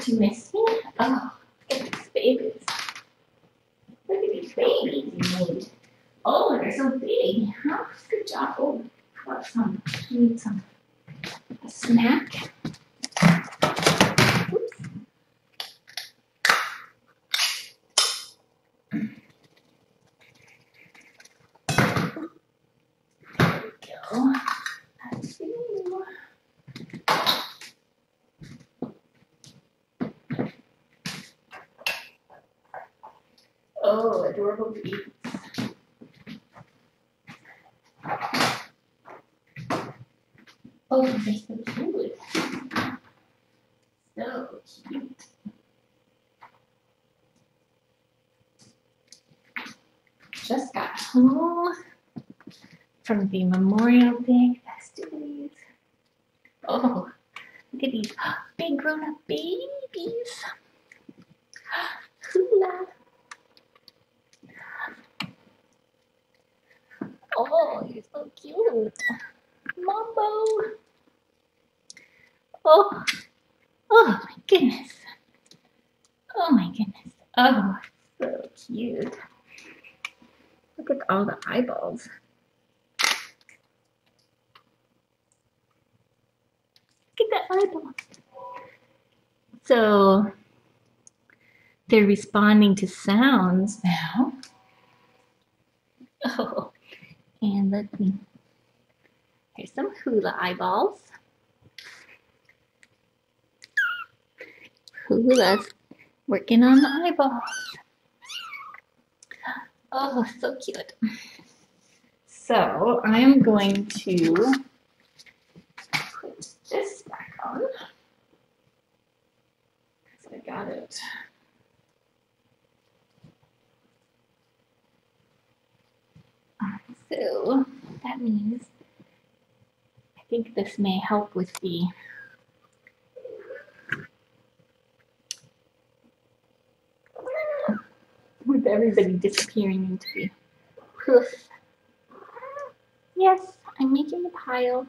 Did you miss me? Oh, look at these babies. Look at these babies you made. Oh, they're so big. Huh? Good job. Oh, how about some? You need some. A snack. Oops. There we go. That's for you. Oh, adorable babies. Oh, they're so cute. So cute. Just got home from the Memorial Day festivities. Oh, look at these big grown-up babies. Hula. Oh, you're so cute. Mambo. Oh, oh my goodness. Oh my goodness. Oh, so cute. Look at all the eyeballs. Look at the eyeballs. So they're responding to sounds now. Oh, and let's see. Here's some hula eyeballs. Hula's working on the eyeballs. Oh, so cute. So I'm going to put this back on. So I got it. So that means I think this may help with the with everybody disappearing into the poof. Yes, I'm making a pile.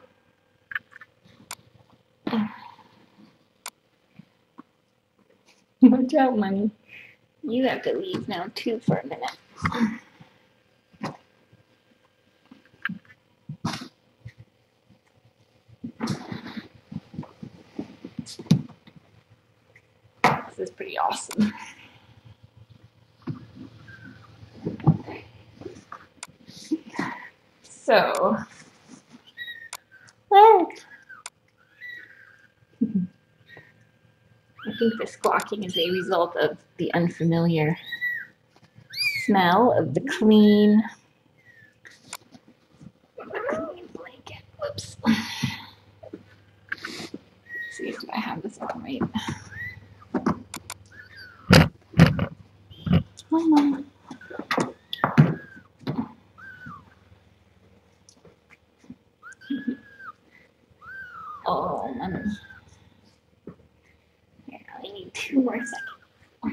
Watch out, Mommy. You have to leave now too for a minute. This is pretty awesome. So, what? I think the squawking is a result of the unfamiliar smell of the clean blanket. Whoops. Let's see if I have this on right. Hi, Mom. Oh, Mommy. Here, I need 2 more seconds. I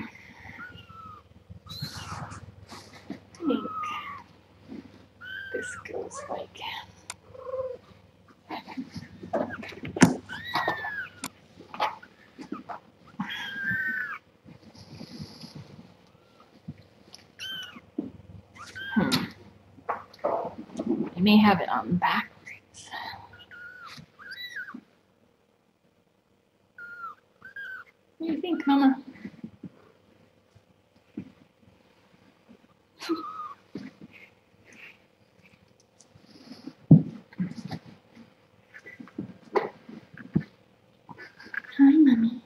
think this goes like. I may have it on backwards. What do you think, Mama? Hi, Mommy.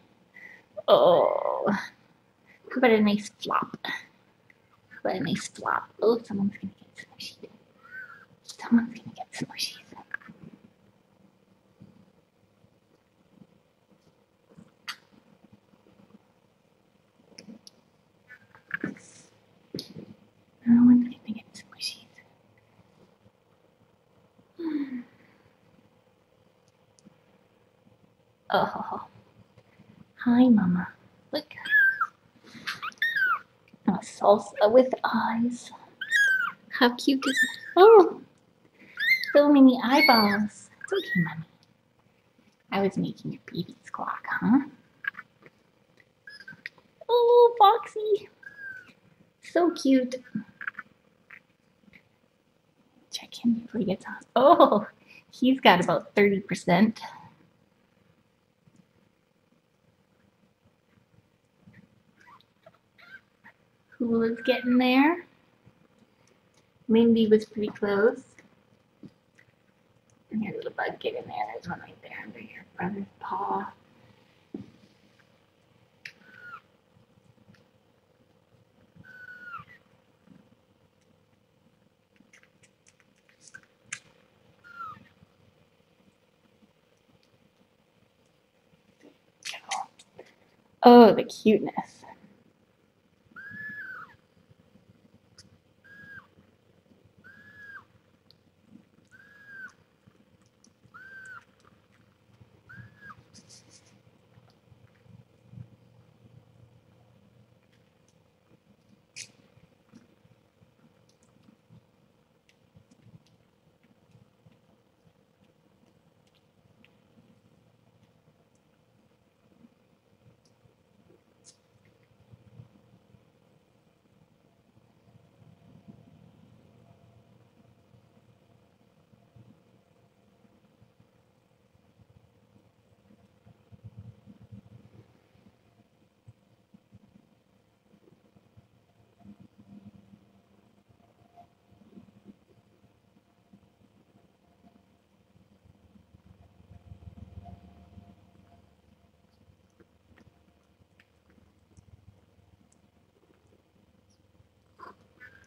Oh, how about a nice flop? How about a nice flop? Oh, someone's gonna get smushy. Someone's gonna get smushy. No one's gonna get smushy. Oh, hi, Mama. Look. A salsa with eyes. How cute is it? Oh, so many eyeballs. It's okay, Mommy. I was making your baby squawk, huh? Oh, Foxy. So cute. Check him before he gets on. Oh, he's got about 30%. Hula's getting there. Lindy was pretty close. And your little bug, get in there. There's one right there under your brother's paw. Oh, the cuteness.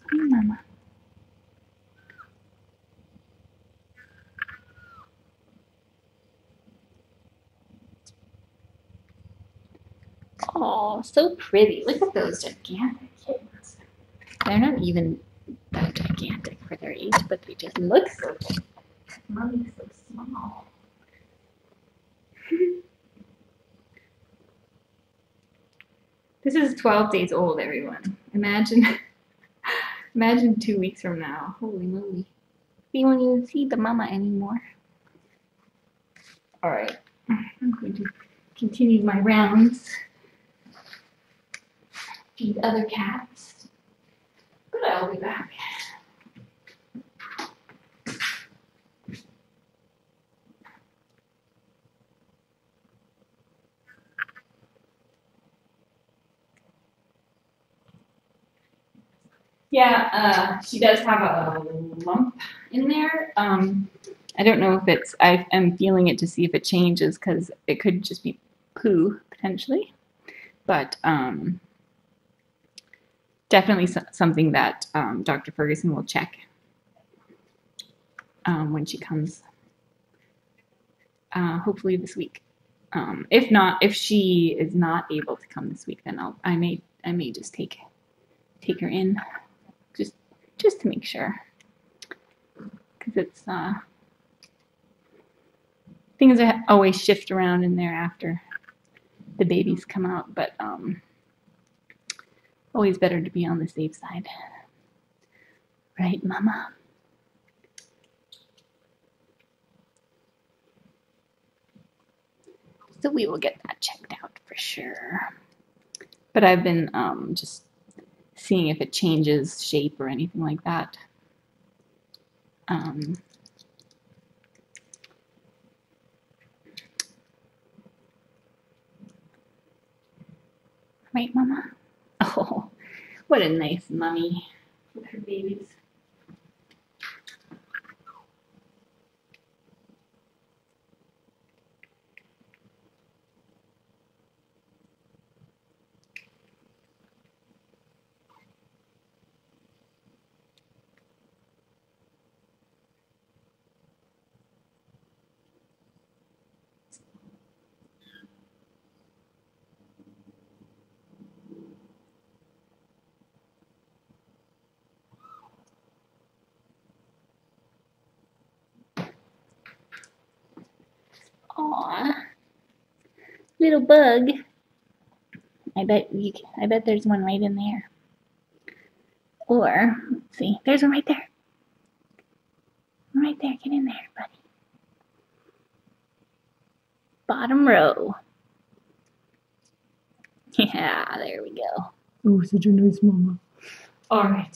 Hey, Mama. Oh, so pretty. Look at those gigantic kittens. They're not even that gigantic for their age, but they just look so big. Mommy's so small. This is 12 days old, everyone. Imagine 2 weeks from now. Holy moly. We won't even see the mama anymore. Alright, I'm going to continue my rounds. Feed other cats. But I'll be back. Yeah, she does have a lump in there. I don't know if it's, I'm feeling it to see if it changes because it could just be poo potentially. But definitely something that Dr. Ferguson will check when she comes, hopefully this week. If not, if she is not able to come this week, then I may just take her in. Just to make sure, because it's things that always shift around in there after the babies come out, but always better to be on the safe side, right, Mama? So we will get that checked out for sure. But I've been just seeing if it changes shape or anything like that. Right, Mama? Oh, what a nice mummy with her babies. Aw, little bug. I bet there's one right in there. Or, let's see, there's one right there. Right there, get in there, buddy. Bottom row. Yeah, there we go. Oh, such a nice mama. All right.